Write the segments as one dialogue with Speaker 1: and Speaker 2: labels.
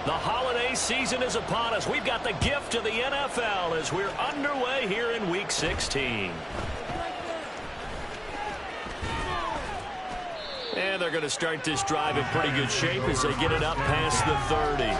Speaker 1: The holiday season is upon us. We've got the gift of the NFL as we're underway here in Week 16. And they're going to start this drive in pretty good shape as they get it up past the 30.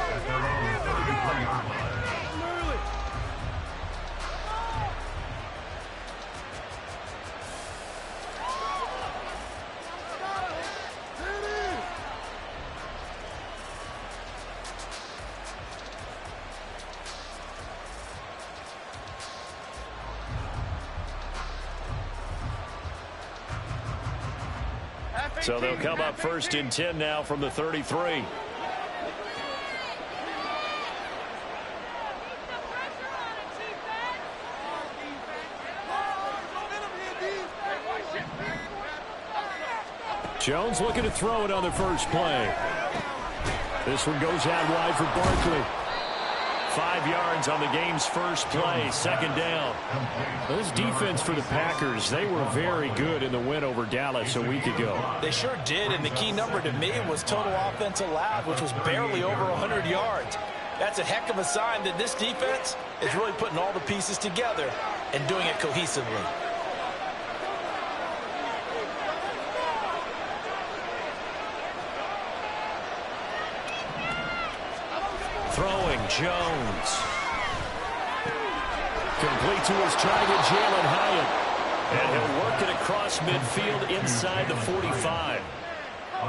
Speaker 1: So they'll come up first and 10 now from the 33. Jones looking to throw it on the first play. This one goes out wide for Barkley. 5 yards on the game's first play, second down. This defense for the Packers, they were very good in the win over Dallas a week ago.
Speaker 2: They sure did, and the key number to me was total offense allowed, which was barely over 100 yards. That's a heck of a sign that this defense is really putting all the pieces together and doing it cohesively.
Speaker 1: Throwing, Jones. Complete to his target, Jalen Hyatt. And he'll work it across midfield inside the 45.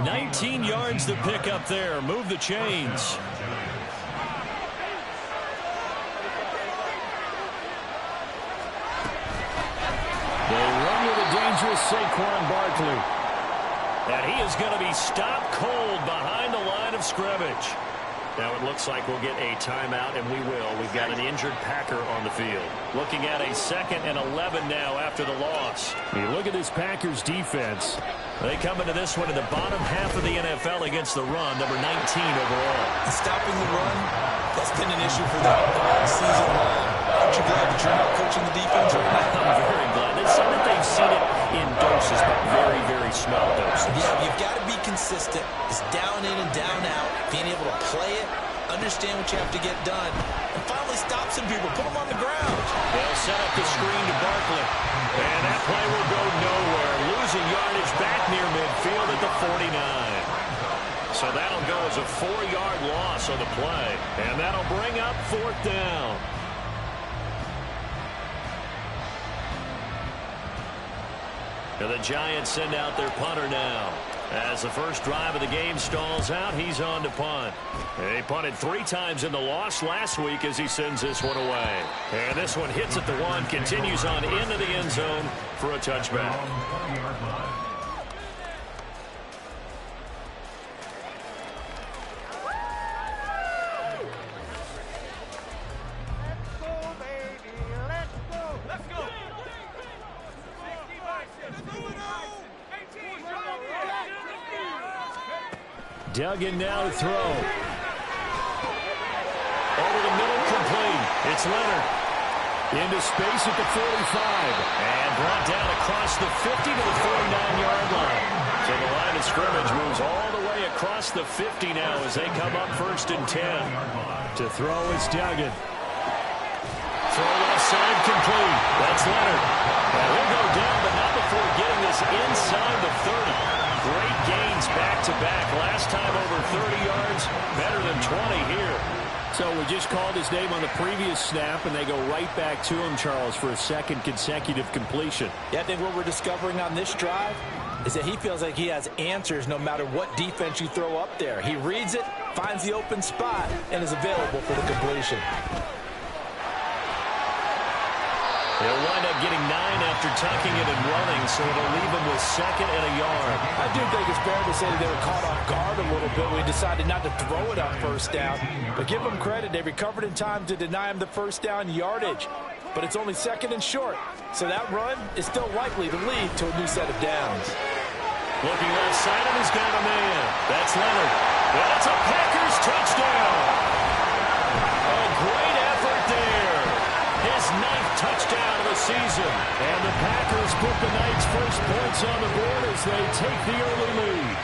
Speaker 1: 19 yards to pick up there. Move the chains. They run with a dangerous Saquon Barkley. And he is going to be stopped cold behind the line of scrimmage. Now it looks like we'll get a timeout, and we will. We've got an injured Packer on the field. Looking at a 2nd and 11 now after the loss. You look at this Packers defense. They come into this one in the bottom half of the NFL against the run, number 19 overall.
Speaker 2: And stopping the run, that's been an issue for them all season long. Aren't you glad that you're not coaching the defense right now?
Speaker 1: I'm very glad. It's something they've seen it in doses, but very, very small doses.
Speaker 2: Yeah, you've got to be consistent. It's down in and down out. Being able to play it, understand what you have to get done, and finally stop some people, put them on the ground.
Speaker 1: They'll set up the screen to Barkley. And that play will go nowhere. Losing yardage back near midfield at the 49. So that'll go as a 4-yard loss on the play. And that'll bring up 4th down. And the Giants send out their punter now. As the first drive of the game stalls out, he's on to punt. He punted 3 times in the loss last week as he sends this one away. And this one hits at the 1, continues on into the end zone for a touchback. Duggan now to throw. Over the middle, complete. It's Leonard. Into space at the 45. And brought down across the 50 to the 49-yard line. So the line of scrimmage moves all the way across the 50 now as they come up 1st and 10. To throw is Duggan. Throw left side, complete. That's Leonard. And he'll go down, but not before getting this inside the 30. Great gains back-to-back. Last time over 30 yards, better than 20 here.
Speaker 3: So we just called his name on the previous snap, and they go right back to him, Charles, for a 2nd consecutive completion.
Speaker 2: Yeah, I think what we're discovering on this drive is that he feels like he has answers no matter what defense you throw up there. He reads it, finds the open spot, and is available for the completion.
Speaker 1: They'll wind up getting 9 after tucking it and running, so it'll leave them with 2nd and a yard.
Speaker 2: I do think it's fair to say they were caught off guard a little bit. We decided not to throw it on 1st down. But give them credit. They recovered in time to deny him the 1st down yardage. But it's only 2nd and short. So that run is still likely to lead to a new set of downs.
Speaker 1: Looking left side, and he's got a man. That's Leonard. That's a Packers touchdown. A great effort there. His 9th
Speaker 3: touchdown of the season. And the Packers put the Knights' first points on the board as they take the early lead.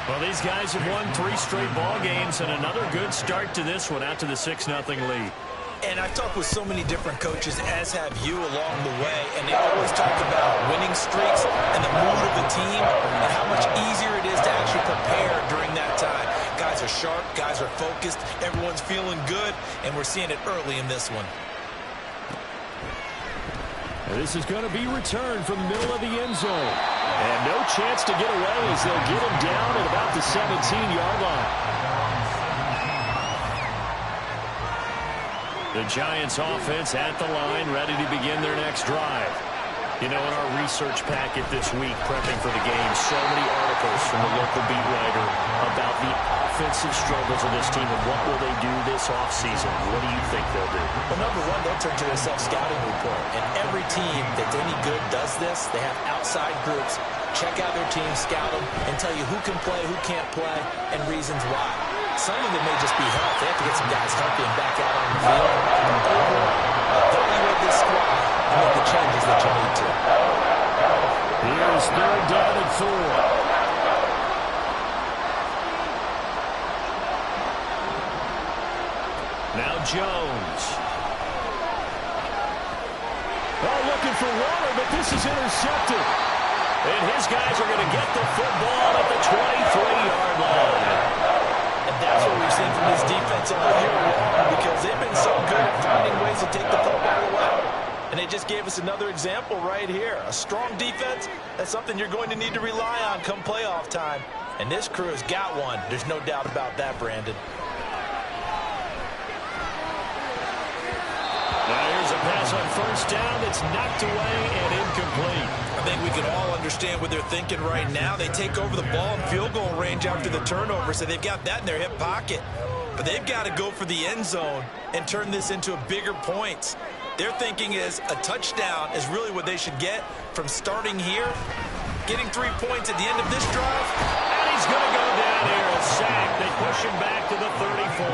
Speaker 3: Well, these guys have won 3 straight ball games and another good start to this one out to the 6-0 lead.
Speaker 2: And I've talked with so many different coaches, as have you, along the way, and they always talk about winning streaks and the mood of the team and how much easier it is to actually prepare during that time. Guys are sharp, guys are focused, everyone's feeling good, and we're seeing it early in this one.
Speaker 3: This is going to be returned from the middle of the end zone. And no chance to get away as they'll get him down at about the 17-yard line. The Giants offense at the line, ready to begin their next drive. You know, in our research packet this week, prepping for the game, so many articles from the local beat writer about the offensive struggles of this team and what will they do this offseason. What do you think they'll do?
Speaker 2: Well, number one, they'll turn to their self-scouting report. And every team that's any good does this. They have outside groups. Check out their team, scout them, and tell you who can play, who can't play, and reasons why. Some of it may just be health. They have to get some guys healthy and back out on the field. Evaluate this squad and make the changes that you need to.
Speaker 3: Here's 3rd down and 4. Now Jones. Oh, looking for Waller, but this is intercepted. And his guys are going to get the football at the 23-yard line.
Speaker 2: And that's what we've seen from this defense all year long, because they've been so good at finding ways to take the football away. And they just gave us another example right here. A strong defense, that's something you're going to need to rely on come playoff time. And this crew has got one. There's no doubt about that, Brandon.
Speaker 3: Now here's a pass on 1st down that's knocked away and incomplete.
Speaker 2: I think we can all understand what they're thinking right now. They take over the ball in field goal range after the turnover, so they've got that in their hip pocket. But they've got to go for the end zone and turn this into a bigger points. Their thinking is a touchdown is really what they should get from starting here, getting 3 points at the end of this drive.
Speaker 3: And he's going to go down here, a sack. They push him back to the 34.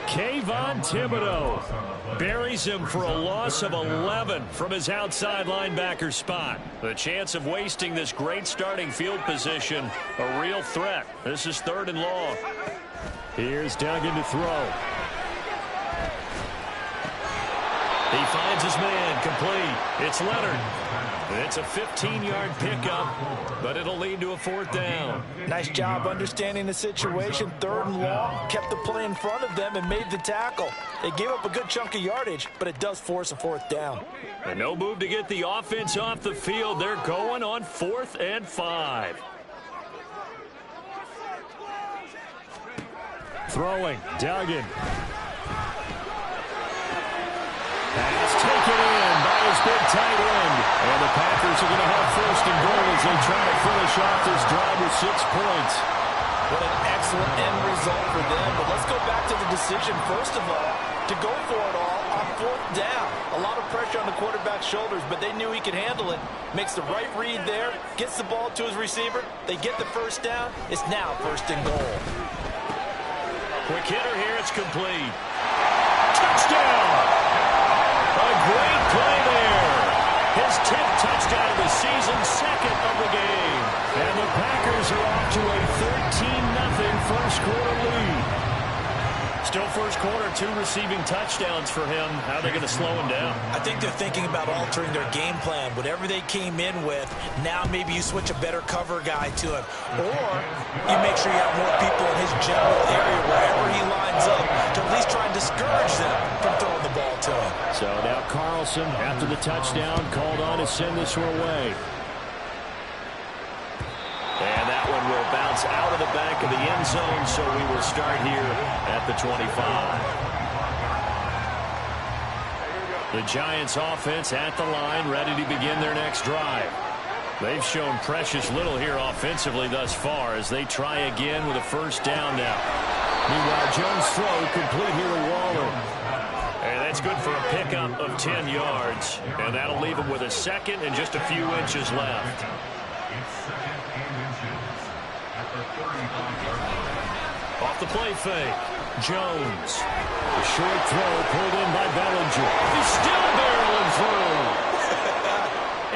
Speaker 3: Kayvon Thibodeau buries him for a loss of 11 from his outside linebacker spot. The chance of wasting this great starting field position, a real threat. This is 3rd and long. Here's Duggan to throw. He finds his man, complete. It's Leonard. It's a 15-yard pickup, but it'll lead to a 4th down.
Speaker 2: Nice job understanding the situation. 3rd and long, kept the play in front of them and made the tackle. They gave up a good chunk of yardage, but it does force a 4th down.
Speaker 3: And no move to get the offense off the field. They're going on 4th and 5. Throwing, Duggan. Pass taken in by his big tight end. And the Packers are going to have 1st and goal as they try to finish off this drive with 6 points.
Speaker 2: What an excellent end result for them. But let's go back to the decision, first of all, to go for it all on 4th down. A lot of pressure on the quarterback's shoulders, but they knew he could handle it. Makes the right read there, gets the ball to his receiver. They get the 1st down. It's now 1st and goal.
Speaker 3: Quick hitter here. It's complete. Touchdown! A great play there. His 10th touchdown of the season, 2nd of the game. And the Packers are off to a 13-0 first quarter lead. Still first quarter, 2 receiving touchdowns for him. How are they going to slow him down?
Speaker 2: I think they're thinking about altering their game plan. Whatever they came in with, now maybe you switch a better cover guy to him. Or you make sure you have more people in his general area wherever he lines up to at least try and discourage them from throwing the ball to him.
Speaker 3: So now Carlson, after the touchdown, called on to send this one away. And that one will bounce out of the back of the end zone, so we will start here at the 25. The Giants offense at the line, ready to begin their next drive. They've shown precious little here offensively thus far as they try again with a 1st down now. Meanwhile, Jones' throw complete here to Waller. And that's good for a pickup of 10 yards. And that'll leave him with a 2nd and just a few inches left. Off the play fake. Jones. The short throw pulled in by Bellinger. He's still barreling through.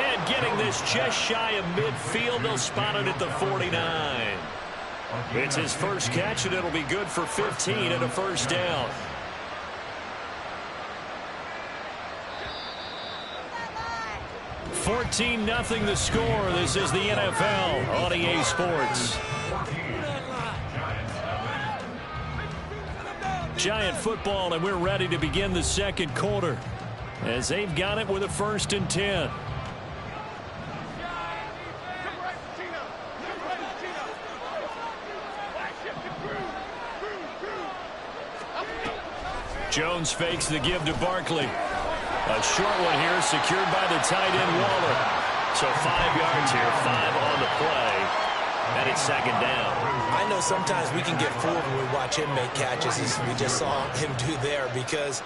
Speaker 3: And getting this just shy of midfield. They'll spot it at the 49. It's his first catch, and it'll be good for 15 and a first down. (14-0) the score. This is the NFL on EA Sports. Giant football, and we're ready to begin the second quarter as they've got it with a 1st and 10. Jones fakes the give to Barkley. A short one here secured by the tight end Waller. So 5 yards here, 5 on the play. And it's 2nd down.
Speaker 2: I know sometimes we can get fooled when we watch him make catches, as we just saw him do there, because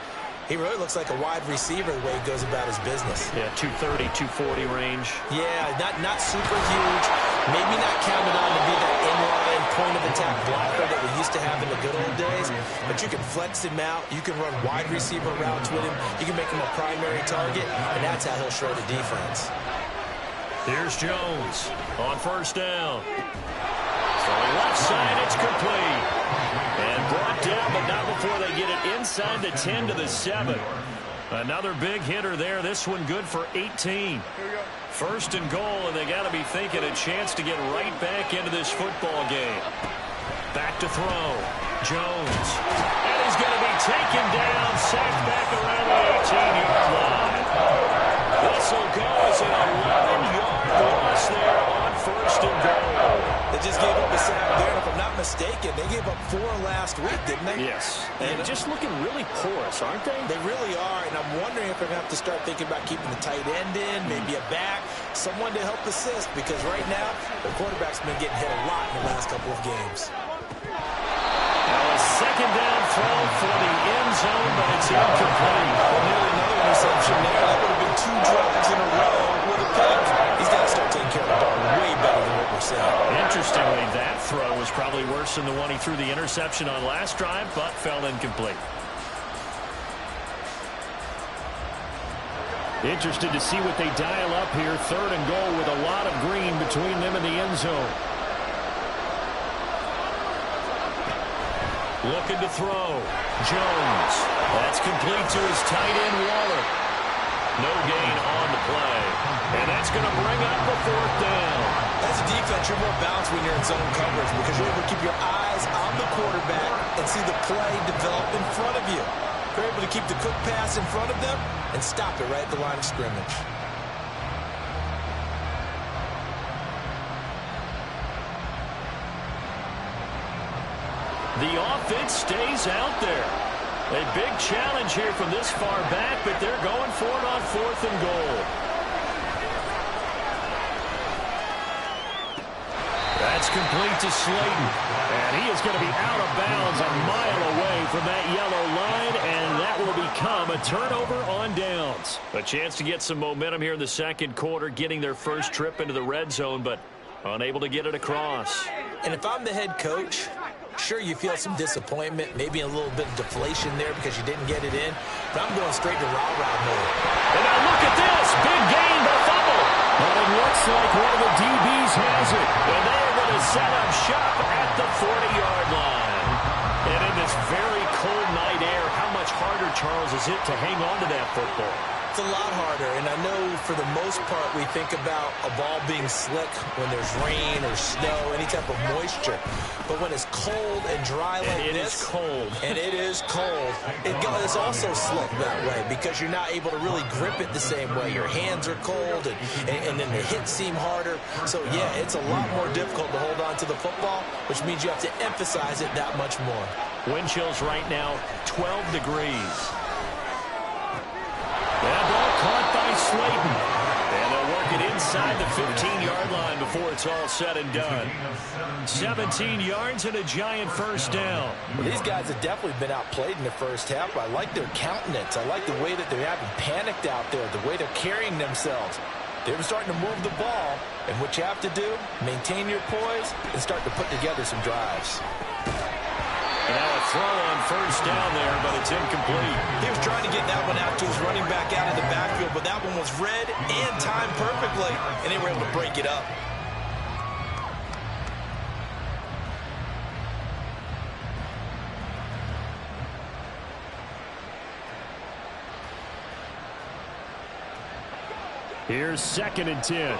Speaker 2: he really looks like a wide receiver the way he goes about his business.
Speaker 3: Yeah, 230, 240 range.
Speaker 2: Yeah, not super huge. Maybe not counted on to be that inline point-of-attack blocker that we used to have in the good old days. But you can flex him out. You can run wide receiver routes with him. You can make him a primary target, and that's how he'll shred a defense.
Speaker 3: Here's Jones on 1st down. Throwing left side, it's complete. And brought down, but not before they get it inside the 10 to the 7. Another big hitter there. This one good for 18. 1st and goal, and they got to be thinking a chance to get right back into this football game. Back to throw. Jones. And he's going to be taken down, sacked back around the 18-yard line. This will go as an 11-yard loss there on 1st and goal.
Speaker 2: They just gave up a sack there, and if I'm not mistaken, they gave up 4 last week, didn't they?
Speaker 3: Yes. And just looking really porous, aren't they?
Speaker 2: They really are, and I'm wondering if they're going to have to start thinking about keeping the tight end in, maybe a back, someone to help assist, because right now, the quarterback's been getting hit a lot in the last couple of games.
Speaker 3: Now a 2nd down throw for the end zone, but it's incomplete.
Speaker 2: Well, nearly another interception there. That would have been 2 drives in a row with a pick. He's got to start taking care of the ball way better than what we're saying.
Speaker 3: Interestingly, that throw was probably worse than the one he threw the interception on last drive, but fell incomplete. Interested to see what they dial up here. 3rd and goal with a lot of green between them and the end zone. Looking to throw. Jones. That's complete to his tight end, Waller. No gain on the play. And that's going to bring up a 4th down.
Speaker 2: As a defense, you're more balanced when you're in zone coverage because you're able to keep your eyes on the quarterback and see the play develop in front of you. You're able to keep the quick pass in front of them and stop it right at the line of scrimmage.
Speaker 3: The offense stays out there. A big challenge here from this far back, but they're going for it on 4th and goal. That's complete to Slayton. And he is going to be out of bounds a mile away from that yellow line, and that will become a turnover on downs. A chance to get some momentum here in the second quarter, getting their first trip into the red zone, but unable to get it across.
Speaker 2: And if I'm the head coach, sure, you feel some disappointment, maybe a little bit of deflation there because you didn't get it in, but I'm going straight to rah-rah mode.
Speaker 3: And now look at this. Big gain, but fumble. And it looks like one of the DBs has it. And they are going to set up shop at the 40-yard line. And in this very cold night air, how much harder, Charles, is it to hang on to that football?
Speaker 2: It's a lot harder, and I know for the most part we think about a ball being slick when there's rain or snow, any type of moisture. But when it's cold and dry like this, and it is cold, it's also slick that way because you're not able to really grip it the same way. Your hands are cold, and then the hits seem harder. So, yeah, it's a lot more difficult to hold on to the football, which means you have to emphasize it that much more.
Speaker 3: Wind chills right now, 12 degrees. That ball caught by Slayton. And they'll work it inside the 15-yard line before it's all said and done. 17 yards and a giant first down.
Speaker 2: Well, these guys have definitely been outplayed in the first half. I like their countenance. I like the way that they're having panicked out there, the way they're carrying themselves. They're starting to move the ball, and what you have to do, maintain your poise and start to put together some drives.
Speaker 3: And now a throw on first down there, but it's incomplete.
Speaker 2: He was trying to get that one out to his running back out of the backfield, but that one was read and timed perfectly, and they were able to break it up.
Speaker 3: Here's 2nd and 10.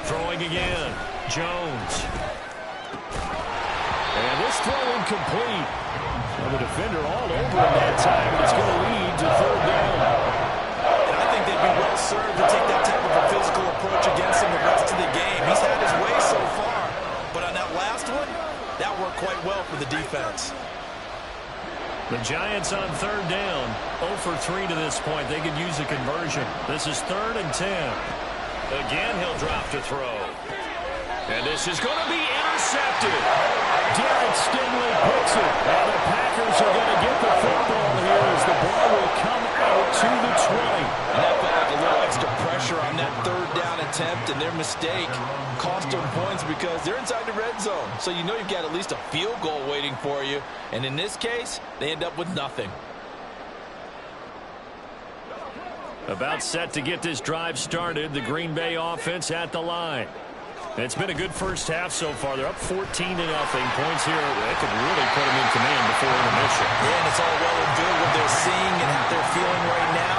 Speaker 3: Throwing again. Jones. And this throw incomplete. Well, the defender all over him that time, and it's going to lead to 3rd down.
Speaker 2: And I think they'd be well served to take that type of a physical approach against him the rest of the game. He's had his way so far, but on that last one, that worked quite well for the defense.
Speaker 3: The Giants on 3rd down. 0 for 3 to this point. They could use a conversion. This is 3rd and 10. Again, he'll drop to throw. And this is going to be intercepted. Derek Stingley picks it. And the Packers are going to get the football here as the ball will come out to the 20.
Speaker 2: And that felt like a little extra pressure on that 3rd down attempt, and their mistake cost them points because they're inside the red zone. So you know you've got at least a field goal waiting for you. And in this case, they end up with nothing.
Speaker 3: About set to get this drive started. The Green Bay offense at the line. It's been a good first half so far. They're up 14-0. Points here. They could really put them in command before intermission.
Speaker 2: Yeah, and it's all well and good what they're seeing and how they're feeling right now.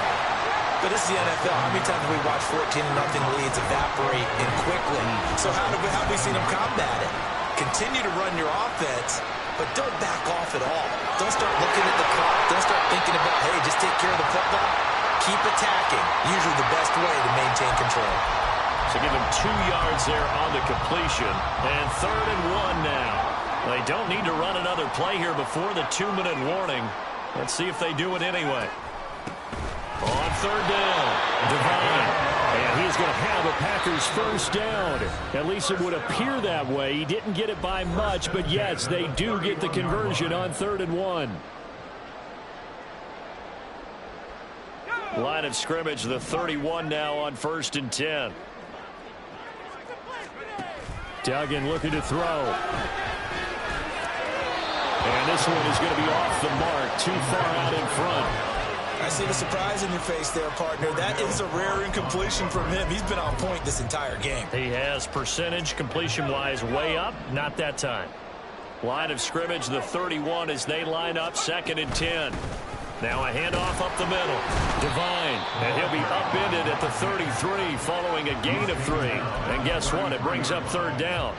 Speaker 2: But this is the NFL. How many times have we watched 14-0 leads evaporate and quickly? So how have we seen them combat it? Continue to run your offense, but don't back off at all. Don't start looking at the clock. Don't start thinking about, hey, just take care of the football. Keep attacking. Usually the best way to maintain control.
Speaker 3: So give him 2 yards there on the completion. And 3rd and 1 now. They don't need to run another play here before the 2-minute warning. Let's see if they do it anyway. On 3rd down, Devine. And he's going to have a Packers first down. At least it would appear that way. He didn't get it by much, but yes, they do get the conversion on 3rd and 1. Line of scrimmage, the 31 now on 1st and 10. Duggan looking to throw. And this one is going to be off the mark, too far out in front.
Speaker 2: I see the surprise in your face there, partner. That is a rare incompletion from him. He's been on point this entire game.
Speaker 3: He has percentage completion-wise way up, not that time. Line of scrimmage, the 31 as they line up, 2nd and 10. Now a handoff up the middle. Devine, and he'll be upended at the 33 following a gain of 3. And guess what? It brings up 3rd down.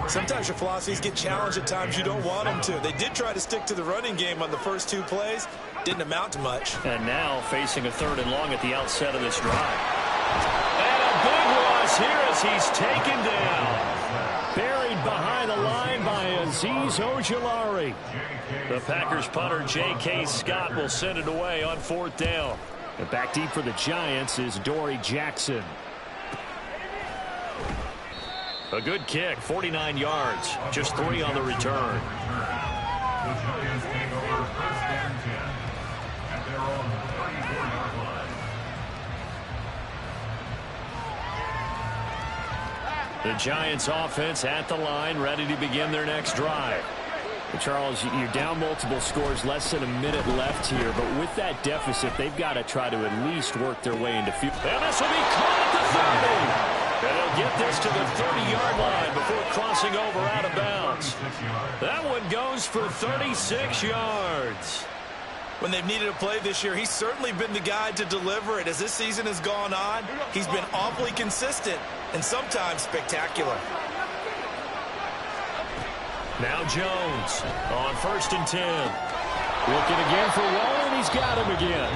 Speaker 2: Sometimes your philosophies get challenged at times you don't want them to. They did try to stick to the running game on the first 2 plays. Didn't amount to much.
Speaker 3: And now facing a 3rd and long at the outset of this drive. And a big loss here as he's taken down. Buried behind the line by Azeez Ojulari. The Packers punter J.K. Scott will send it away on 4th down. And back deep for the Giants is Dory Jackson. A good kick, 49 yards, just 3 on the return. The Giants offense at the line, ready to begin their next drive. Charles, you're down multiple scores, less than a minute left here, but with that deficit, they've got to try to at least work their way into field. And this will be caught at the 30. And they'll get this to the 30-yard line before crossing over out of bounds. That one goes for 36 yards.
Speaker 2: When they've needed a play this year, he's certainly been the guy to deliver it. As this season has gone on, he's been awfully consistent and sometimes spectacular.
Speaker 3: Now Jones on 1st and 10. Looking again for one, and he's got him again.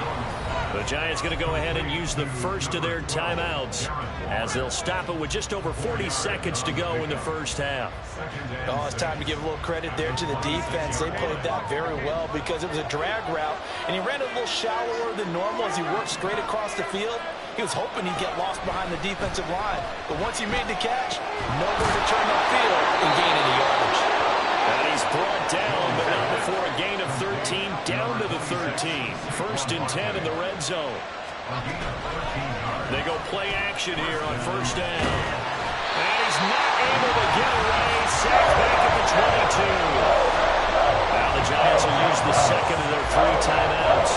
Speaker 3: The Giants going to go ahead and use the first of their timeouts as they'll stop it with just over 40 seconds to go in the first half.
Speaker 2: Oh, it's time to give a little credit there to the defense. They played that very well because it was a drag route, and he ran a little shallower than normal as he worked straight across the field. He was hoping he'd get lost behind the defensive line, but once he made the catch, nowhere to turn upfield and gain any yardage.
Speaker 3: And he's brought down, but not before a gain of 13, down to the 13. 1st and 10 in the red zone. They go play action here on first down. And he's not able to get away. Sacked back at the 22. Now the Giants will use the second of their 3 timeouts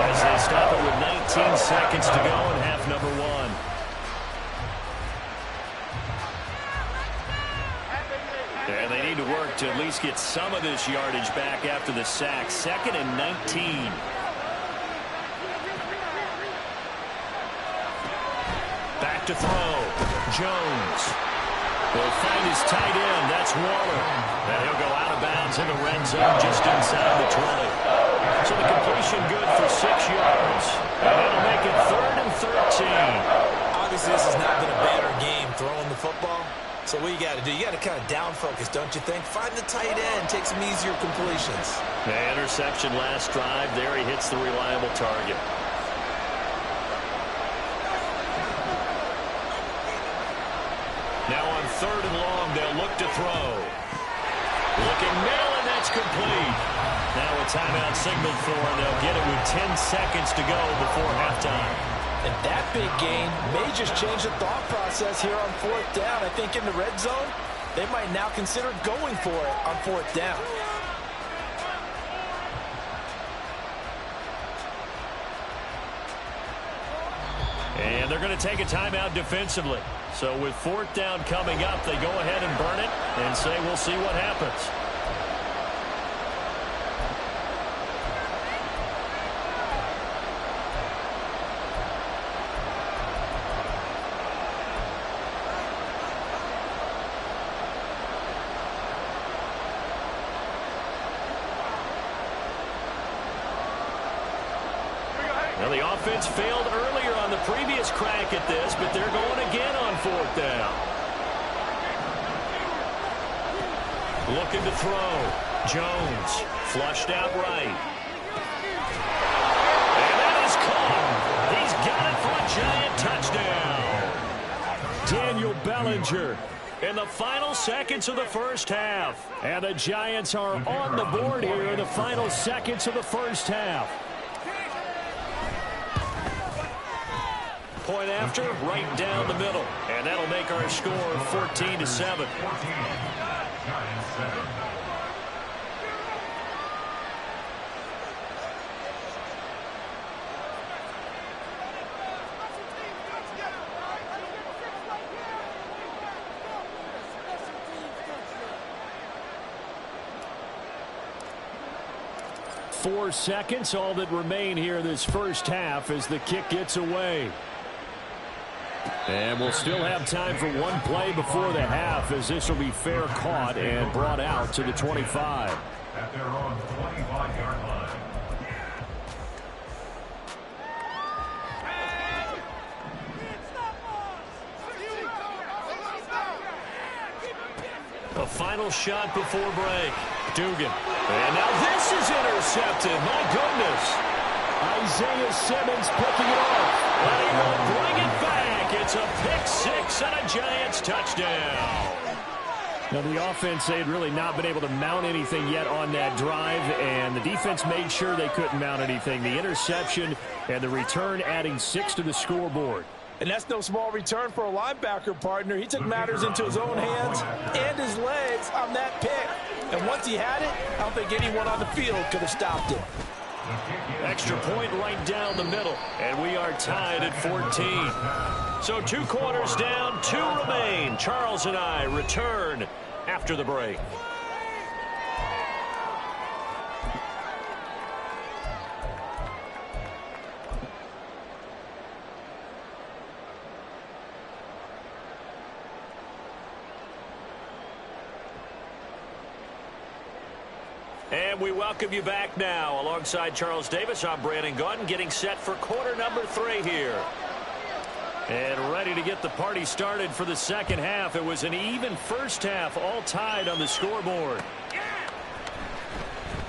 Speaker 3: as they stop it with 19 seconds to go in half number 1. And they need to work to at least get some of this yardage back after the sack. 2nd and 19. Back to throw. Jones will find his tight end. That's Waller. And he'll go out of bounds in the red zone just inside the 20. So the completion good for 6 yards. And that'll make it 3rd and 13.
Speaker 2: Obviously, this has not been a better game throwing the football. So what you got to do, you got to kind of down focus, don't you think? Find the tight end, take some easier completions.
Speaker 3: The interception last drive. There he hits the reliable target. Now on 3rd and long, they'll look to throw. Looking middle, and that's complete. Now a timeout signaled for, and they'll get it with 10 seconds to go before halftime.
Speaker 2: And that big gain may just change the thought process here on 4th down. I think in the red zone, they might now consider going for it on 4th down.
Speaker 3: And they're going to take a timeout defensively. So with 4th down coming up, they go ahead and burn it and say we'll see what happens. Well, the offense failed earlier on the previous crack at this, but they're going again on 4th down. Looking to throw. Jones flushed out right. And that is caught. He's got it for a Giant touchdown. Daniel Bellinger in the final seconds of the first half. And the Giants are on the board here in the final seconds of the first half. Point after, right down the middle. And that'll make our score 14-7. Four seconds, all that remain here this first half as the kick gets away. And we'll still have time for one play before the half, as this will be fair caught and brought out to the 25.
Speaker 4: At their own 25-yard line.
Speaker 3: A final shot before break. Dugan. And now this is intercepted. My goodness. Isaiah Simmons picking it off. And he will bring it back. It's a pick six and a Giants touchdown. Now the offense, they had really not been able to mount anything yet on that drive, and the defense made sure they couldn't mount anything. The interception and the return adding 6 to the scoreboard.
Speaker 2: And that's no small return for a linebacker partner. He took matters into his own hands and his legs on that pick. And once he had it, I don't think anyone on the field could have stopped it.
Speaker 3: Extra point right down the middle, and we are tied at 14. So 2 quarters down, 2 remain. Charles and I return after the break. And we welcome you back now. Alongside Charles Davis, I'm Brandon Gaudin, getting set for quarter number 3 here. And ready to get the party started for the second half. It was an even first half, all tied on the scoreboard.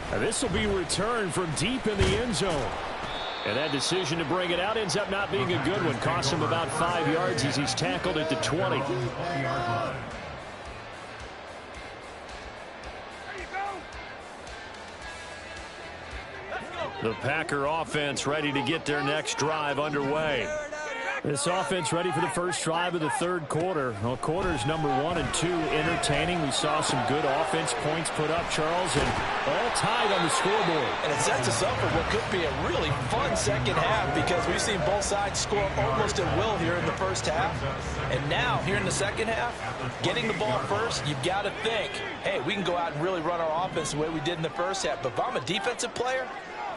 Speaker 3: Now this will be returned from deep in the end zone. And that decision to bring it out ends up not being a good one. Costs him about 5 yards as he's tackled at the 20. The Packer offense ready to get their next drive underway. This offense ready for the first drive of the third quarter. Well, quarters number 1 and 2 entertaining. We saw some good offense points put up, Charles, and all tied on the scoreboard.
Speaker 2: And it sets us up for what could be a really fun second half because we've seen both sides score almost at will here in the first half. And now, here in the second half, getting the ball first, you've got to think, hey, we can go out and really run our offense the way we did in the first half. But if I'm a defensive player,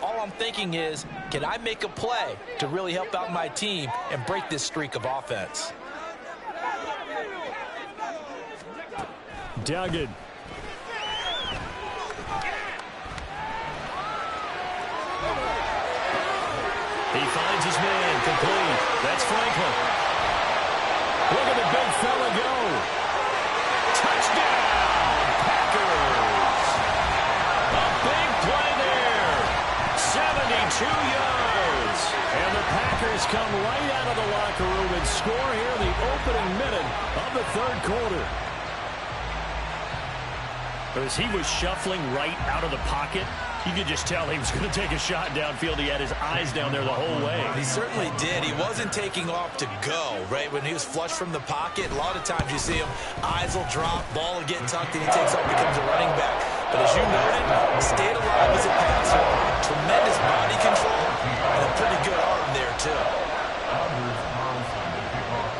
Speaker 2: all I'm thinking is, can I make a play to really help out my team and break this streak of offense?
Speaker 3: Duggan. He finds his man, complete. That's Franklin. Look at the big fella go. Touchdown, Packers. A big play there. 72 yards. And the Packers come right out of the locker room and score here in the opening minute of the third quarter. As he was shuffling right out of the pocket, you could just tell he was going to take a shot downfield. He had his eyes down there the whole way.
Speaker 2: He certainly did. He wasn't taking off to go, right? When he was flushed from the pocket, a lot of times you see him, eyes will drop, ball will get tucked, and he takes off, becomes a running back. But as you noted, stayed alive as a passer. Tremendous body control and a pretty good arm there, too.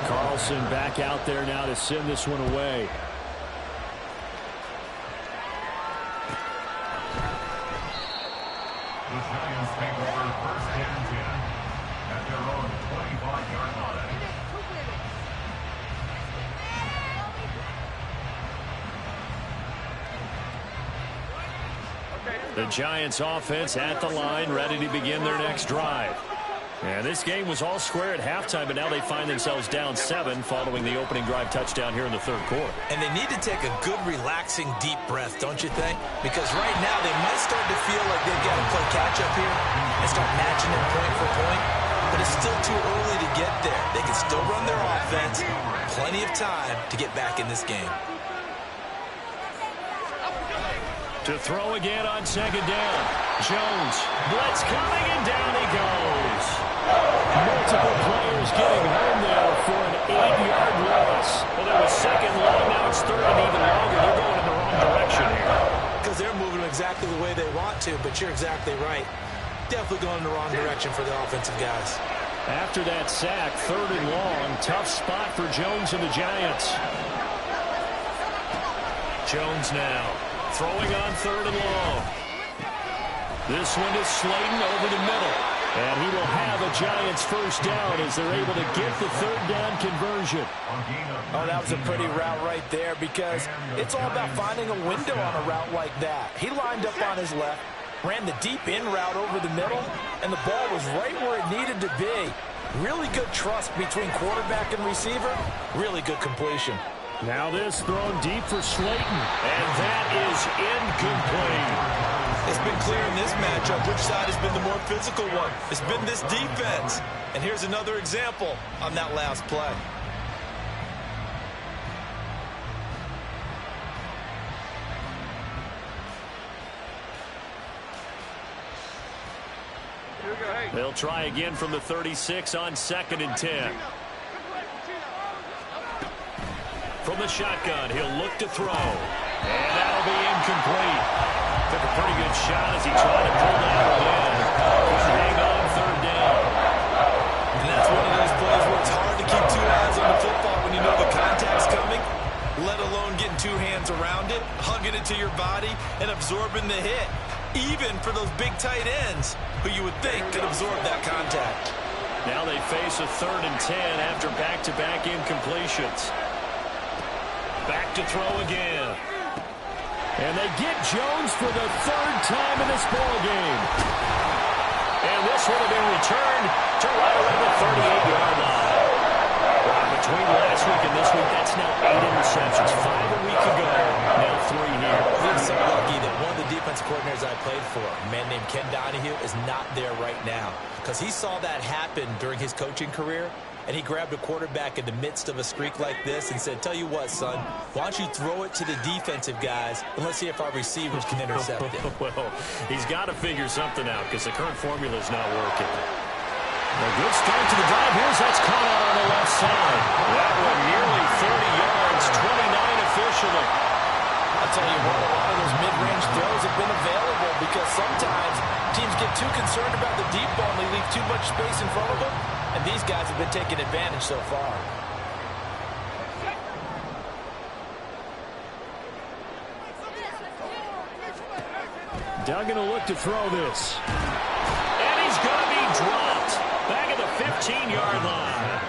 Speaker 3: Carlson back out there now to send this one away.
Speaker 4: The Giants take over first and 10 at their own 25-yard line.
Speaker 3: The Giants offense at the line, ready to begin their next drive. And this game was all square at halftime, but now they find themselves down 7 following the opening drive touchdown here in the third quarter.
Speaker 2: And they need to take a good, relaxing, deep breath, don't you think? Because right now they might start to feel like they've got to play catch-up here and start matching it point for point. But it's still too early to get there. They can still run their offense. Plenty of time to get back in this game.
Speaker 3: To throw again on second down. Jones, blitz coming, and down he goes. Multiple players getting home there for an 8-yard loss. Well, there was second long, now it's third and even longer. They're going in the wrong direction here.
Speaker 2: Because they're moving exactly the way they want to, but you're exactly right. Definitely going in the wrong direction for the offensive guys.
Speaker 3: After that sack, third and long, tough spot for Jones and the Giants. Jones now. Throwing on third and long. This one is Slayton over the middle. And he will have a Giants first down as they're able to get the third down conversion.
Speaker 2: Oh, that was a pretty route right there because it's all about finding a window on a route like that. He lined up on his left, ran the deep in route over the middle, and the ball was right where it needed to be. Really good trust between quarterback and receiver. Really good completion.
Speaker 3: Now this thrown deep for Slayton, and that is incomplete.
Speaker 2: It's been clear in this matchup which side has been the more physical one. It's been this defense. And here's another example on that last play.
Speaker 3: They'll try again from the 36 on second and 10. From the shotgun, he'll look to throw. And that'll be incomplete. Took a pretty good shot as he tried to pull that one in. Couldn't hang on third down.
Speaker 2: And that's one of those plays where it's hard to keep two eyes on the football when you know the contact's coming, let alone getting two hands around it, hugging it to your body, and absorbing the hit. Even for those big tight ends who you would think could absorb that contact.
Speaker 3: Now they face a third and 10 after back-to-back incompletions. Back to throw again. And they get Jones for the third time in this ballgame. And this would have been returned to right around the 38-yard line. Between last week and this week, that's now 8 interceptions. 5 a week ago, now 3 here.
Speaker 2: We're so lucky that one of the defense coordinators I played for, a man named Ken Donahue, is not there right now. Because he saw that happen during his coaching career. and he grabbed a quarterback in the midst of a streak like this and said, tell you what, son, why don't you throw it to the defensive guys, and let's see if our receivers can intercept it.
Speaker 3: Well, he's got to figure something out because the current formula is not working. A good start to the drive. Here's that's caught out on the left side. That one nearly 30 yards, 29 officially.
Speaker 2: I'll tell you what, a lot of those mid-range throws have been available because sometimes teams get too concerned about the deep ball and they leave too much space in front of them, and these guys have been taking advantage so far.
Speaker 3: Duggan will look to throw this. And he's going to be dropped. Back at the 15-yard line.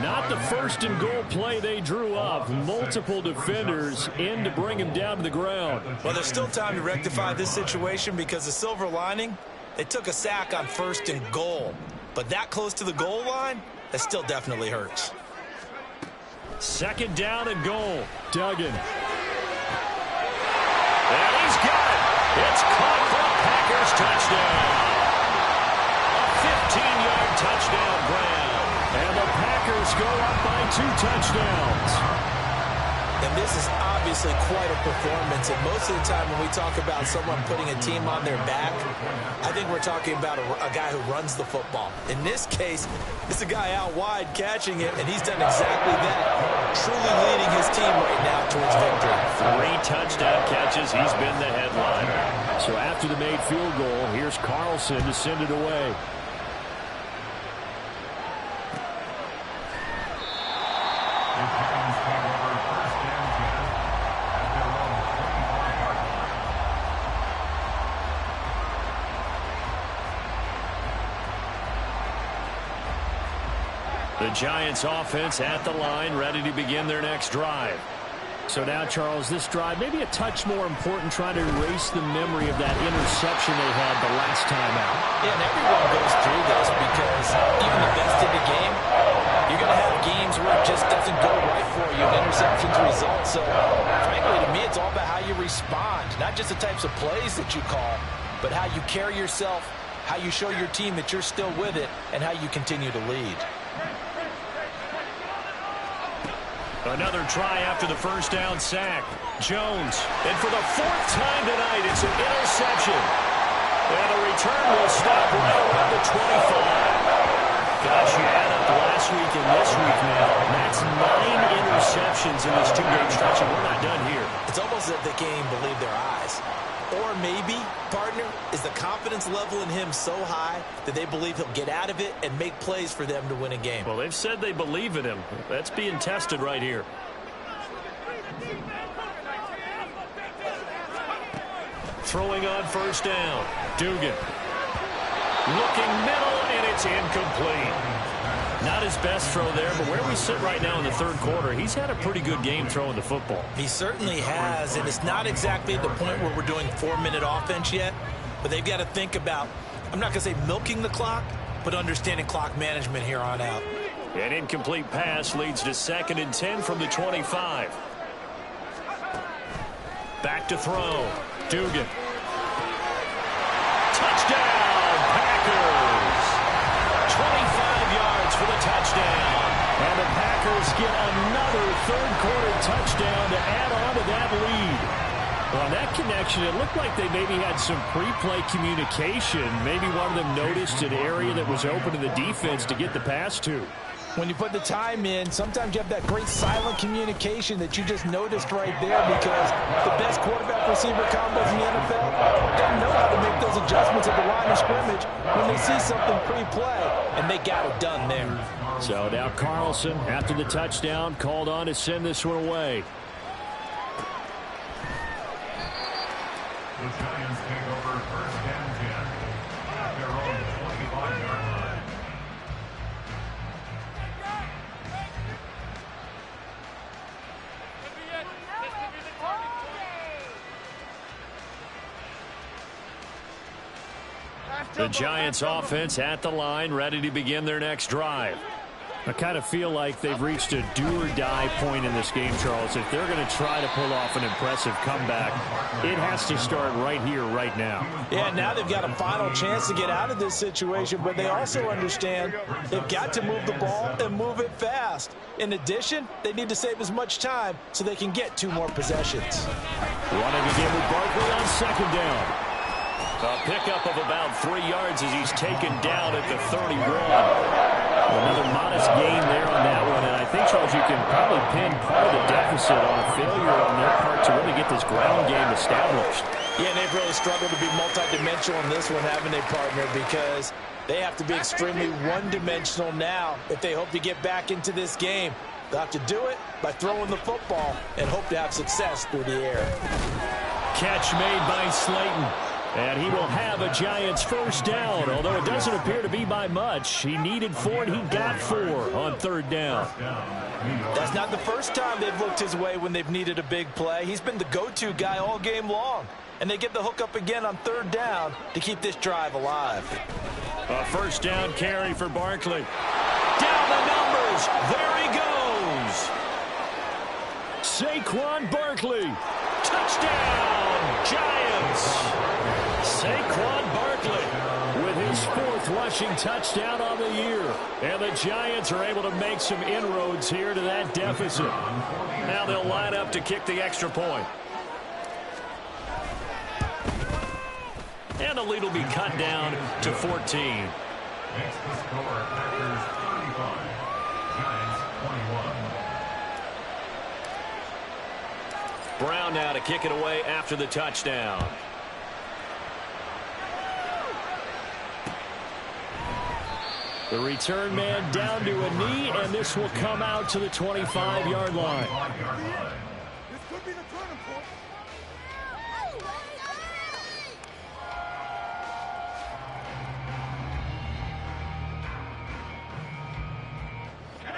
Speaker 3: Not the first and goal play they drew up. Multiple defenders in to bring him down to the ground.
Speaker 2: Well, there's still time to rectify this situation because the silver lining, they took a sack on first and goal. But that close to the goal line, that still definitely hurts.
Speaker 3: Second down and goal. Duggan. And he's got it. It's caught for a Packers touchdown. A 15-yard touchdown grab. And the Packers go up by 2 touchdowns.
Speaker 2: And this is obviously quite a performance. And most of the time when we talk about someone putting a team on their back, I think we're talking about a guy who runs the football. In this case, it's a guy out wide catching it, and he's done exactly that. Truly leading his team right now towards victory.
Speaker 3: 3 touchdown catches. He's been the headliner. So after the made field goal, here's Carlson to send it away. The Giants offense at the line, ready to begin their next drive. So now, Charles, this drive maybe a touch more important, trying to erase the memory of that interception they had the last time out.
Speaker 2: Yeah, and everyone goes through this because even the best in the game, you're going to have games where it just doesn't go right for you, and interceptions result. So, frankly, to me, it's all about how you respond, not just the types of plays that you call, but how you carry yourself, how you show your team that you're still with it, and how you continue to lead.
Speaker 3: Another try after the first down sack. Jones. And for the 4th time tonight, it's an interception. And the return will stop right around the 25. Gosh, you add up last week and this week now. That's 9 interceptions in this 2-game stretch, and we're not done here.
Speaker 2: It's almost as if they can't even believe their eyes. Or maybe, partner, is the confidence level in him so high that they believe he'll get out of it and make plays for them to win a game.
Speaker 3: Well, they've said they believe in him. That's being tested right here. Throwing on first down. Dugan. Looking middle, and it's incomplete. Not his best throw there, but where we sit right now in the 3rd quarter, he's had a pretty good game throwing the football.
Speaker 2: He certainly has, and it's not exactly at the point where we're doing 4-minute offense yet, but they've got to think about, I'm not going to say milking the clock, but understanding clock management here on out.
Speaker 3: An incomplete pass leads to 2nd and 10 from the 25. Back to throw. Dugan. Touchdown, Packers! 25 yards for the touchdown. And the Packers get another 3rd quarter touchdown to add on to that lead. Well, on that connection, it looked like they maybe had some pre-play communication. Maybe one of them noticed an area that was open to the defense to get the pass to.
Speaker 2: When you put the time in, sometimes you have that great silent communication that you just noticed right there, because the best quarterback-receiver combos in the NFL, they know how to make those adjustments at the line of scrimmage when they see something pre-play, and they got it done there.
Speaker 3: So now Carlson, after the touchdown, called on to send this one away.
Speaker 4: The Giants take over first and 10 at their own 25-yard line.
Speaker 3: The Giants offense at the line, ready to begin their next drive. I kind of feel like they've reached a do-or-die point in this game, Charles. If they're going to try to pull off an impressive comeback, it has to start right here, right now.
Speaker 2: Yeah, now they've got a final chance to get out of this situation, but they also understand they've got to move the ball and move it fast. In addition, they need to save as much time so they can get 2 more possessions.
Speaker 3: Running again with Barkley on second down. A pickup of about 3 yards as he's taken down at the 31. Another modest gain there on that one, and I think, Charles, you can probably pin part of the deficit on a failure on their part to really get this ground game established.
Speaker 2: Yeah, and they've really struggled to be multidimensional in this one, haven't they, partner? Because they have to be extremely one-dimensional now if they hope to get back into this game. They'll have to do it by throwing the football and hope to have success through the air.
Speaker 3: Catch made by Slayton. And he will have a Giants first down, although it doesn't appear to be by much. He needed 4, and he got 4 on third down.
Speaker 2: That's not the first time they've looked his way when they've needed a big play. He's been the go-to guy all game long. And they get the hook up again on third down to keep this drive alive.
Speaker 3: A first down carry for Barkley. Down the numbers. There he goes. Saquon Barkley. Touchdown, Giants. Saquon Barkley with his 4th rushing touchdown on the year. And the Giants are able to make some inroads here to that deficit. Now they'll line up to kick the extra point. And the lead will be cut down to 14.
Speaker 4: Makes the score Packers 35, Giants 21.
Speaker 3: Brown now to kick it away after the touchdown. The return man down to a knee, and this will come out to the 25-yard line.
Speaker 5: This could be the turning point.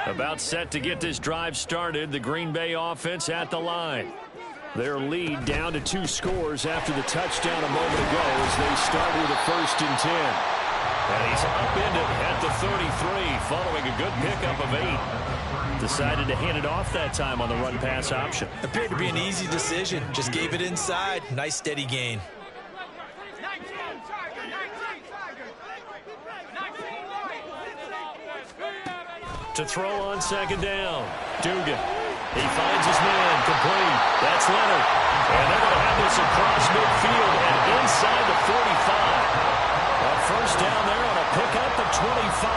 Speaker 3: About set to get this drive started, the Green Bay offense at the line. Their lead down to 2 scores after the touchdown a moment ago as they start with a 1st and 10. And he's upended at the 33 following a good pickup of 8. Decided to hand it off that time on the run-pass option.
Speaker 2: Appeared to be an easy decision. Just gave it inside. Nice steady gain.
Speaker 3: To throw on second down. Dugan. He finds his man. Complete. That's Leonard. And they're going to have this across midfield and inside the 45. A first down there on a pickup of 25.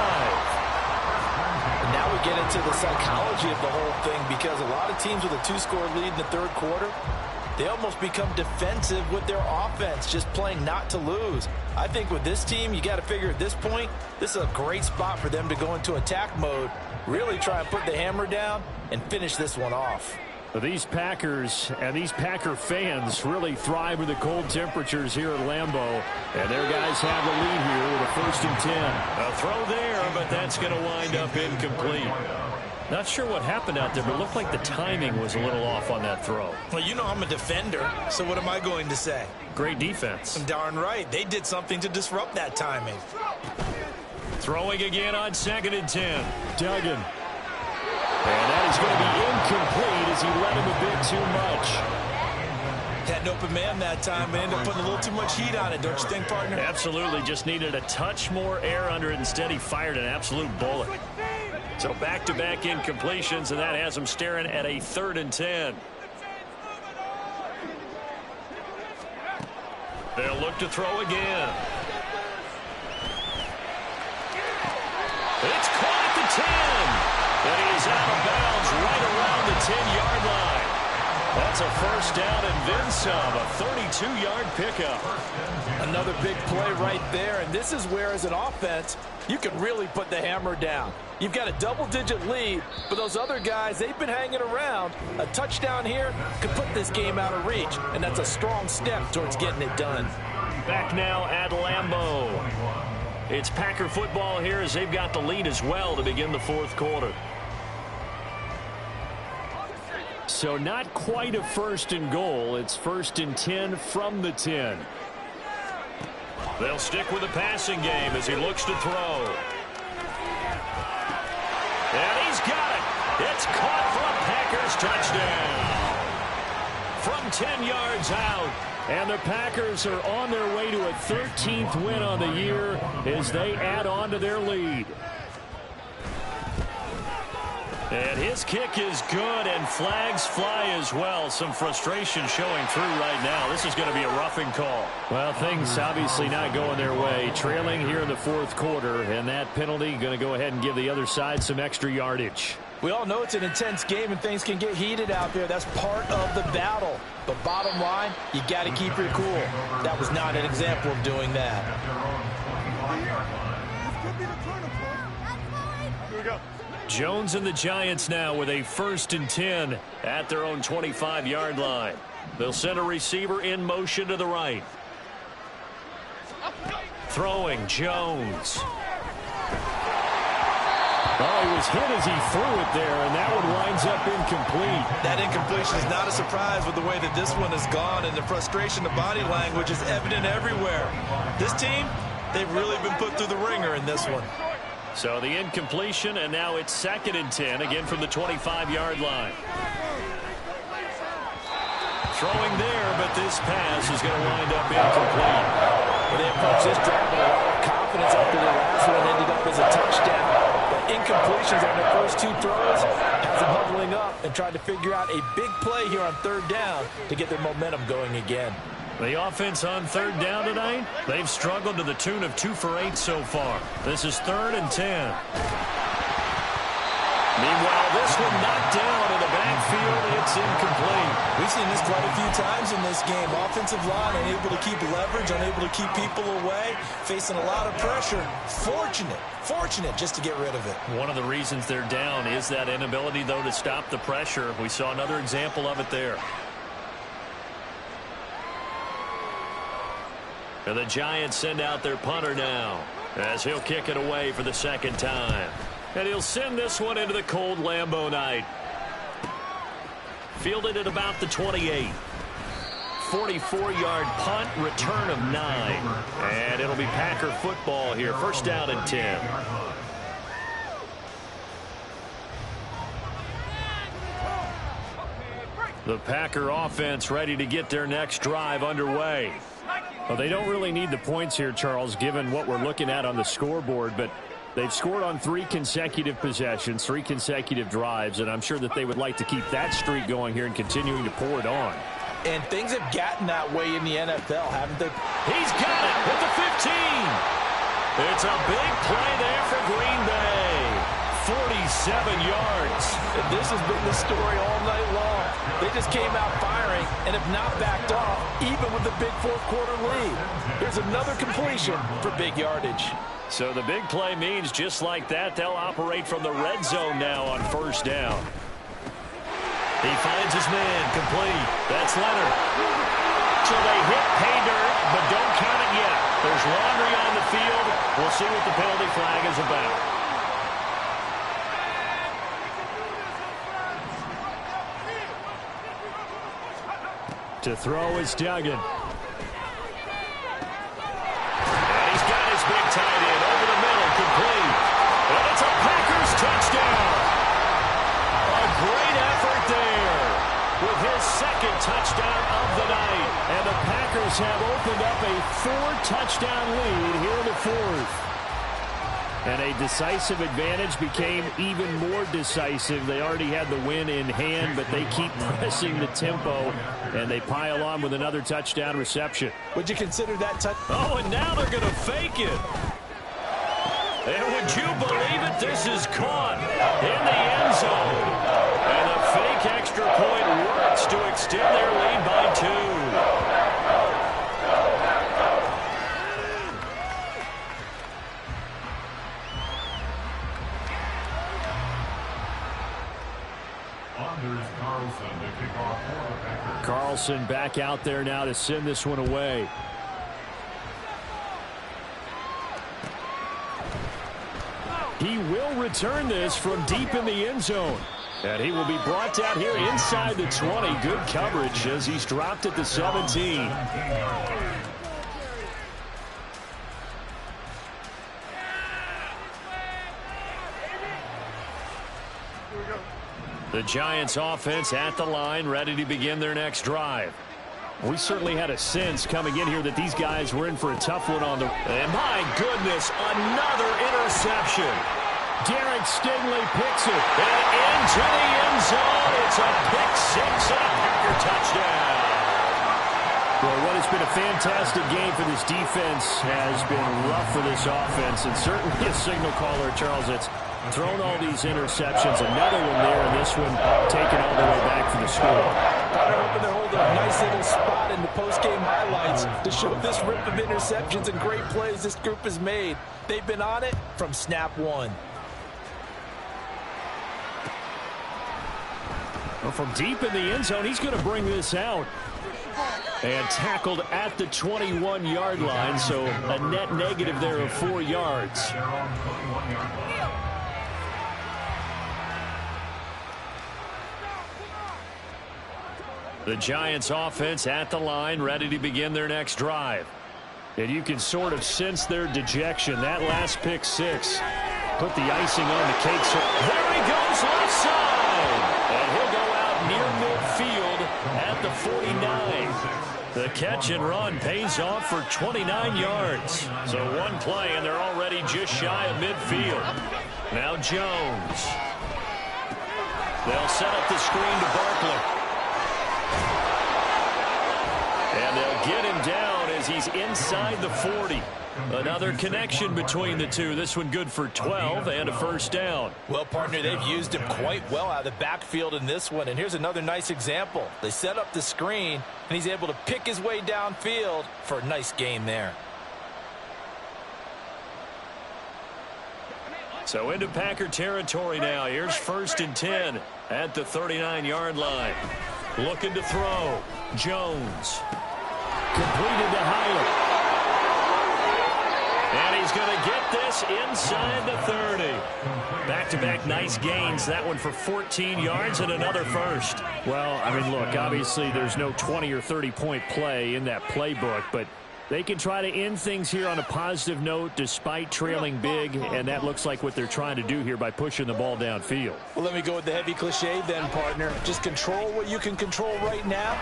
Speaker 2: And now we get into the psychology of the whole thing, because a lot of teams with a 2-score lead in the 3rd quarter, they almost become defensive with their offense, just playing not to lose. I think with this team, you got to figure at this point, this is a great spot for them to go into attack mode, really try and put the hammer down and finish this one off.
Speaker 3: These Packers and these Packer fans really thrive with the cold temperatures here at Lambeau. And their guys have the lead here with a 1st and 10. A throw there, but that's going to wind up incomplete. Not sure what happened out there, but it looked like the timing was a little off on that throw.
Speaker 2: Well, you know I'm a defender, so what am I going to say?
Speaker 3: Great defense.
Speaker 2: Darn right. They did something to disrupt that timing.
Speaker 3: Throwing again on 2nd and 10. Duggan. And that is going to be incomplete as he let him a bit too much.
Speaker 2: Had an open man that time, but ended up putting a little too much heat on it, don't you think, partner?
Speaker 3: Absolutely. Just needed a touch more air under it. Instead, he fired an absolute bullet. So back-to-back incompletions, and that has him staring at a 3rd and 10. They'll look to throw again. It's caught at the 10. But he is out of bounds right around the 10-yard line. That's a first down and then some, a 32-yard pickup.
Speaker 2: Another big play right there, and this is where, as an offense, you can really put the hammer down. You've got a double-digit lead, but those other guys, they've been hanging around. A touchdown here could put this game out of reach, and that's a strong step towards getting it done.
Speaker 3: Back now at Lambeau. It's Packer football here as they've got the lead as well to begin the 4th quarter. So not quite a 1st and goal. It's 1st and 10 from the 10. They'll stick with the passing game as he looks to throw. And he's got it. It's caught for a Packers touchdown. From 10 yards out. And the Packers are on their way to a 13th win on the year as they add on to their lead. And his kick is good, and flags fly as well. Some frustration showing through right now. This is going to be a roughing call. Well, things obviously not going their way. Trailing here in the fourth quarter, and that penalty going to go ahead and give the other side some extra yardage.
Speaker 2: We all know it's an intense game and things can get heated out there. That's part of the battle. But bottom line, you got to keep your cool. That was not an example of doing that.
Speaker 5: This could be the turning point. Here we go.
Speaker 3: Jones and the Giants now with a 1st and 10 at their own 25-yard line. They'll send a receiver in motion to the right. Throwing, Jones. Oh, he was hit as he threw it there, and that one winds up incomplete.
Speaker 2: That incompletion is not a surprise with the way that this one has gone, and the frustration, the body language is evident everywhere. This team, they've really been put through the ringer in this one.
Speaker 3: So the incompletion, and now it's 2nd and 10, again from the 25-yard line. Throwing there, but this pass is going to wind up incomplete.
Speaker 2: Well, they approached this drive with a lot of confidence after the last one ended up as a touchdown. But incompletions on their first 2 throws has them huddling up and trying to figure out a big play here on 3rd down to get their momentum going again.
Speaker 3: The offense on 3rd down tonight, they've struggled to the tune of 2 for 8 so far. This is 3rd and 10. Meanwhile, this one knocked down in the backfield. It's incomplete.
Speaker 2: We've seen this quite a few times in this game. Offensive line unable to keep leverage, unable to keep people away, facing a lot of pressure. Fortunate just to get rid of it.
Speaker 3: One of the reasons they're down is that inability, though, to stop the pressure. We saw another example of it there. And the Giants send out their punter now as he'll kick it away for the 2nd time. And he'll send this one into the cold Lambeau night. Fielded at about the 28. 44-yard punt, return of 9. And it'll be Packer football here. 1st down and 10. The Packer offense ready to get their next drive underway. Well, they don't really need the points here, Charles, given what we're looking at on the scoreboard, but they've scored on 3 consecutive possessions, 3 consecutive drives, and I'm sure that they would like to keep that streak going here and continuing to pour it on.
Speaker 2: And things have gotten that way in the NFL, haven't they?
Speaker 3: He's got it at the 15. It's a big play there for Green Bay. 47 yards.
Speaker 2: And this has been the story all night long. They just came out firing and have not backed off, even with the big fourth quarter lead. Here's another completion for big yardage.
Speaker 3: So the big play means just like that, they'll operate from the red zone now on 1st down. He finds his man, complete. That's Leonard. So they hit pay dirt, but don't count it yet. There's laundry on the field. We'll see what the penalty flag is about. To throw is Duggan. And he's got his big tight end over the middle, complete. And it's a Packers touchdown. A great effort there with his 2nd touchdown of the night. And the Packers have opened up a 4-touchdown lead here in the 4th. And a decisive advantage became even more decisive. They already had the win in hand, but they keep pressing the tempo, and they pile on with another touchdown reception.
Speaker 2: Would you consider that touch?
Speaker 3: Oh, and now they're going to fake it. And would you believe it? This is caught in the end zone. And the fake extra point works to extend their lead by 2. Carlson back out there now to send this one away. He will return this from deep in the end zone. And he will be brought down here inside the 20. Good coverage as he's dropped at the 17. The Giants offense at the line, ready to begin their next drive. We certainly had a sense coming in here that these guys were in for a tough one on the... And my goodness, another interception. Derek Stingley picks it. And into the end zone. It's a pick six and a Packer touchdown. Well, what has been a fantastic game for this defense has been rough for this offense. And certainly a signal caller, Charles, that's thrown all these interceptions. Another one there, and this one taken all the way back for the score.
Speaker 2: I'm hoping they're holding a nice little spot in the post-game highlights to show this rip of interceptions and great plays this group has made. They've been on it from snap one.
Speaker 3: Well, from deep in the end zone, he's going to bring this out. And tackled at the 21-yard line, so a net negative there of 4 yards. The Giants offense at the line, ready to begin their next drive. And you can sort of sense their dejection. That last pick six put the icing on the cake. So there he goes, left side. And he'll go out near midfield at the 49. The catch and run pays off for 29 yards. So one play, and they're already just shy of midfield. Now Jones. They'll set up the screen to Barkley. And they'll get him down as he's inside the 40. Another connection between the two. This one good for 12 and a first down.
Speaker 2: Well, partner, they've used him quite well out of the backfield in this one. And here's another nice example. They set up the screen, and he's able to pick his way downfield for a nice gain there.
Speaker 3: So into Packer territory now. Here's 1st and 10 at the 39-yard line. Looking to throw. Jones. Completed to Hyatt. And he's going to get this inside the 30. Back-to-back nice gains. That one for 14 yards and another first. Well, I mean, look, obviously there's no 20 or 30-point play in that playbook, but they can try to end things here on a positive note despite trailing big, and that looks like what they're trying to do here by pushing the ball downfield.
Speaker 2: Well, let me go with the heavy cliche then, partner. Just control what you can control right now,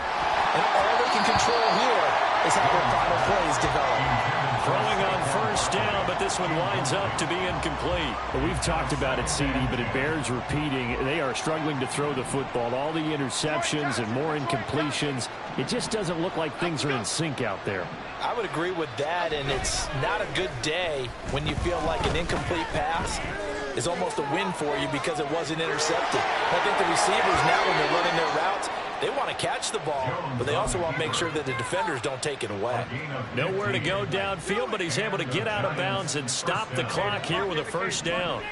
Speaker 2: and all they can control here is how their final plays develop.
Speaker 3: Throwing on first down, but this one winds up to be incomplete. Well, we've talked about it, CD, but it bears repeating. They are struggling to throw the football. All the interceptions and more incompletions. It just doesn't look like things are in sync out there.
Speaker 2: I would agree with that, and it's not a good day when you feel like an incomplete pass is almost a win for you because it wasn't intercepted. I think the receivers now, when they're running their routes, they want to catch the ball, but they also want to make sure that the defenders don't take it away.
Speaker 3: Nowhere to go downfield, but he's able to get out of bounds and stop the clock here with a first down.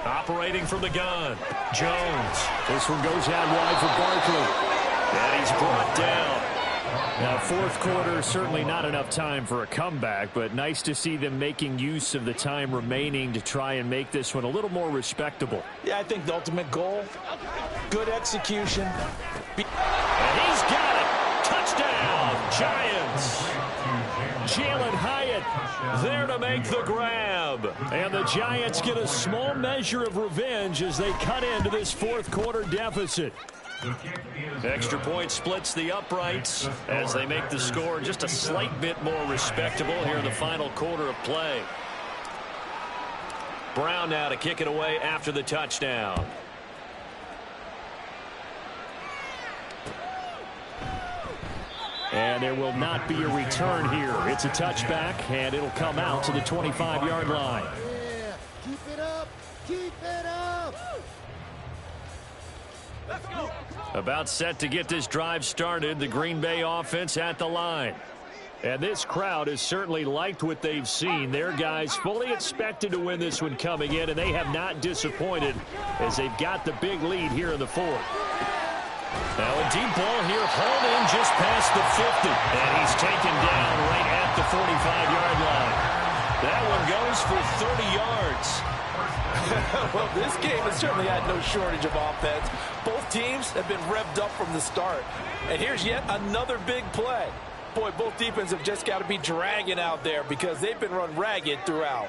Speaker 3: Operating from the gun, Jones. This one goes out wide for Barkley. And he's brought down. Now, fourth quarter, certainly not enough time for a comeback, but nice to see them making use of the time remaining to try and make this one a little more respectable.
Speaker 2: Yeah, I think the ultimate goal, good execution.
Speaker 3: And he's got it. Touchdown, Giants. Jalen Hyatt there to make the grab. And the Giants get a small measure of revenge as they cut into this fourth quarter deficit. Extra point splits the uprights as they make the score just a slight bit more respectable here in the final quarter of play. Brown now to kick it away after the touchdown. And there will not be a return here. It's a touchback, and it'll come out to the 25-yard line.
Speaker 5: Yeah, keep it up, keep it up. Let's go.
Speaker 3: About set to get this drive started, the Green Bay offense at the line. And this crowd has certainly liked what they've seen. Their guys fully expected to win this one coming in, and they have not disappointed as they've got the big lead here in the fourth. Now a deep ball here, hauled in just past the 50. And he's taken down right at the 45-yard line. That one goes for 30 yards.
Speaker 2: Well, this game has certainly had no shortage of offense. Both teams have been revved up from the start. And here's yet another big play. Boy, both defenses have just got to be dragging out there because they've been run ragged throughout.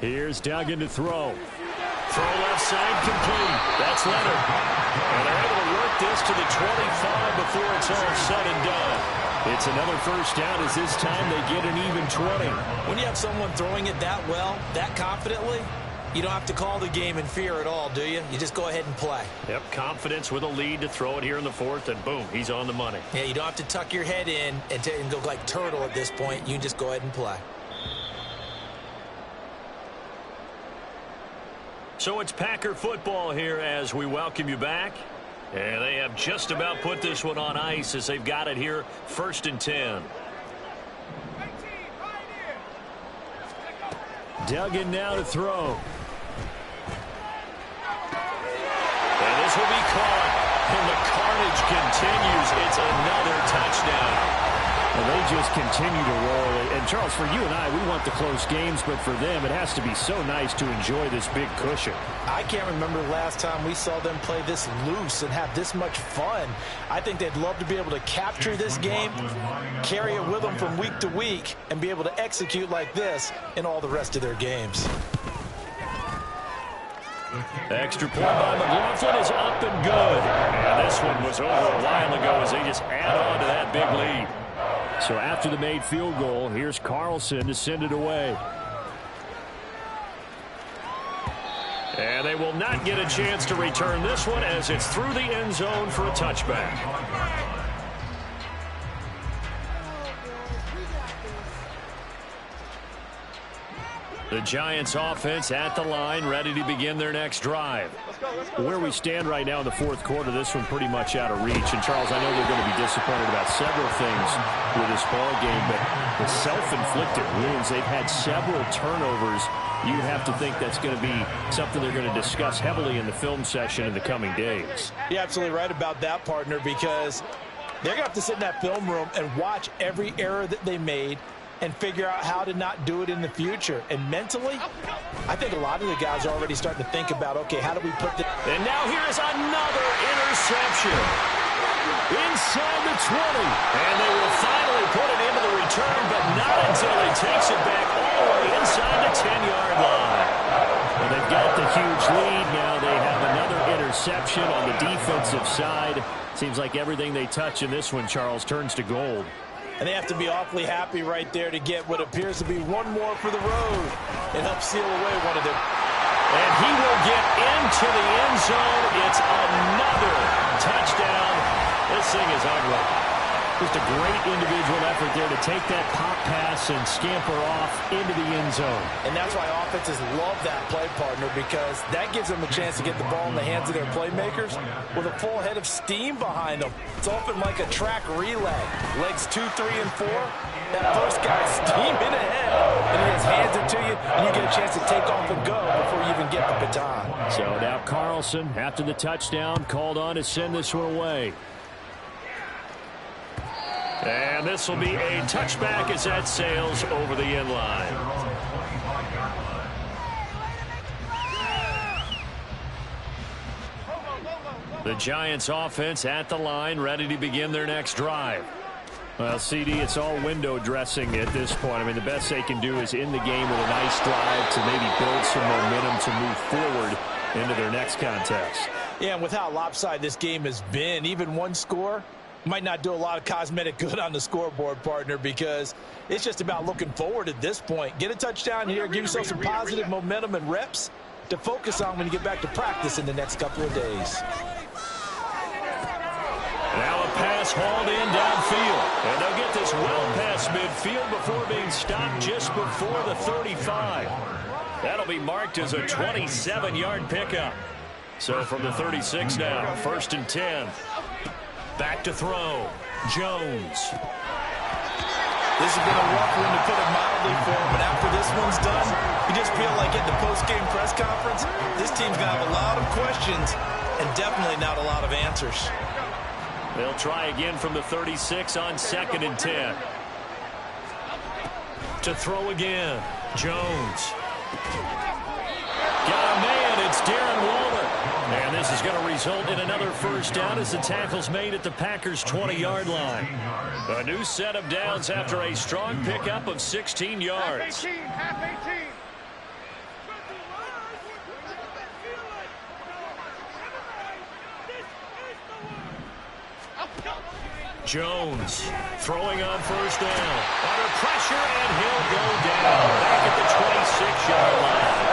Speaker 3: Here's Duggan to throw. Throw left side complete. That's Leonard. And they're able to work this to the 25 before it's all said and done. It's another first down as this time they get an even 20.
Speaker 2: When you have someone throwing it that well, that confidently, you don't have to call the game in fear at all, do you? You just go ahead and play.
Speaker 3: Yep, confidence with a lead to throw it here in the fourth, and boom, he's on the money.
Speaker 2: Yeah, you don't have to tuck your head in and go like turtle at this point. You can just go ahead and play.
Speaker 3: So it's Packer football here as we welcome you back. And they have just about put this one on ice as they've got it here, 1st and 10. Duggan now to throw. And this will be caught. And the carnage continues. It's another touchdown. And they just continue to roll. And, Charles, for you and I, we want the close games, but for them, it has to be so nice to enjoy this big cushion.
Speaker 2: I can't remember the last time we saw them play this loose and have this much fun. I think they'd love to be able to capture this game, carry it with them from week to week, and be able to execute like this in all the rest of their games.
Speaker 3: Extra point by McLaughlin is up and good. And this one was over a while ago as they just add on to that big lead. So after the made field goal, here's Carlson to send it away. And they will not get a chance to return this one as it's through the end zone for a touchback. The Giants offense at the line, ready to begin their next drive. Where we stand right now in the fourth quarter, this one pretty much out of reach. And, Charles, I know they're going to be disappointed about several things with this ball game, but the self-inflicted wounds, they've had several turnovers. You have to think that's going to be something they're going to discuss heavily in the film session in the coming days.
Speaker 2: You're absolutely right about that, partner, because they're going to have to sit in that film room and watch every error that they made and figure out how to not do it in the future. And mentally, I think a lot of the guys are already starting to think about, okay, how do we put this?
Speaker 3: And now here is another interception. Inside the 20. And they will finally put it into the return, but not until he takes it back all the way inside the 10-yard line. Well, they've got the huge lead. Now they have another interception on the defensive side. Seems like everything they touch in this one, Charles, turns to gold.
Speaker 2: And they have to be awfully happy right there to get what appears to be one more for the road and help seal away one of them.
Speaker 3: And he will get into the end zone. It's another touchdown. This thing is ugly. Just a great individual effort there to take that pop pass and scamper off into the end zone.
Speaker 2: And that's why offenses love that play, partner, because that gives them a chance to get the ball in the hands of their playmakers with a full head of steam behind them. It's often like a track relay. Legs 2, 3, and 4. That first guy's steaming ahead, and he just hands it to you, and you get a chance to take off and go before you even get the baton.
Speaker 3: So now Carlson, after the touchdown, called on to send this one away. And this will be a touchback as that sails over the end line. The Giants offense at the line, ready to begin their next drive. Well, CD, it's all window dressing at this point. I mean, the best they can do is in the game with a nice drive to maybe build some momentum to move forward into their next contest.
Speaker 2: Yeah, and with how lopsided this game has been, even one score might not do a lot of cosmetic good on the scoreboard, partner, because it's just about looking forward at this point. Get a touchdown here, give yourself some positive momentum and reps to focus on when you get back to practice in the next couple of days.
Speaker 3: Now a pass hauled in downfield. And they'll get this well past midfield before being stopped just before the 35. That'll be marked as a 27-yard pickup. So from the 36 now, 1st and 10. Back to throw. Jones.
Speaker 2: This has been a rough one, to put it mildly, for him, but after this one's done, you just feel like at the post-game press conference, this team's going to have a lot of questions and definitely not a lot of answers.
Speaker 3: They'll try again from the 36 on 2nd and 10. To throw again. Jones. Got a man. It's Darren Waller. And this is going to result in another first down as the tackle's made at the Packers' 20-yard line. A new set of downs after a strong pickup of 16 yards. Jones throwing on first down. Under pressure, and he'll go down. Back at the 26-yard line.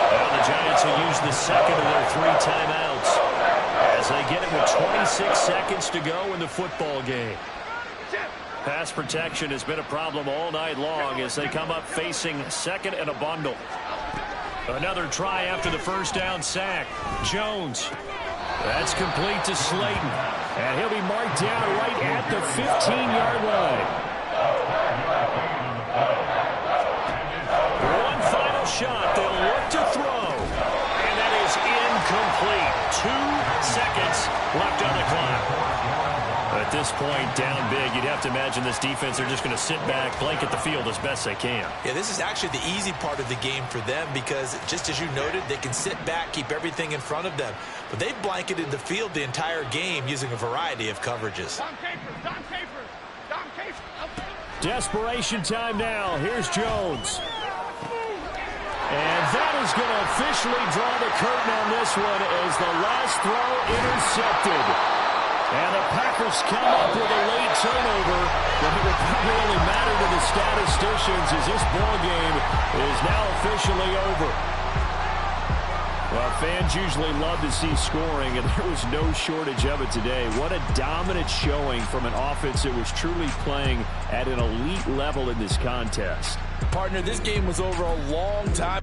Speaker 3: Well, the Giants will use the second of their 3 timeouts as they get it with 26 seconds to go in the football game. Pass protection has been a problem all night long as they come up facing second and a bundle. Another try after the first down sack. Jones. That's complete to Slayton. And he'll be marked down right at the 15-yard line. One final shot. They'll look to throw. And that is incomplete. 2 seconds left on the clock. At this point, down big, you'd have to imagine this defense are just going to sit back, blanket the field as best they can.
Speaker 2: Yeah, this is actually the easy part of the game for them because, just as you noted, they can sit back, keep everything in front of them. But they've blanketed the field the entire game using a variety of coverages.
Speaker 3: Desperation time now. Here's Jones. And that is going to officially draw the curtain on this one as the last throw intercepted. And the Packers come up with a late turnover, but it would probably only matter to the statisticians as this ball game is now officially over. Well, fans usually love to see scoring, and there was no shortage of it today. What a dominant showing from an offense that was truly playing at an elite level in this contest.
Speaker 2: Partner, this game was over a long time.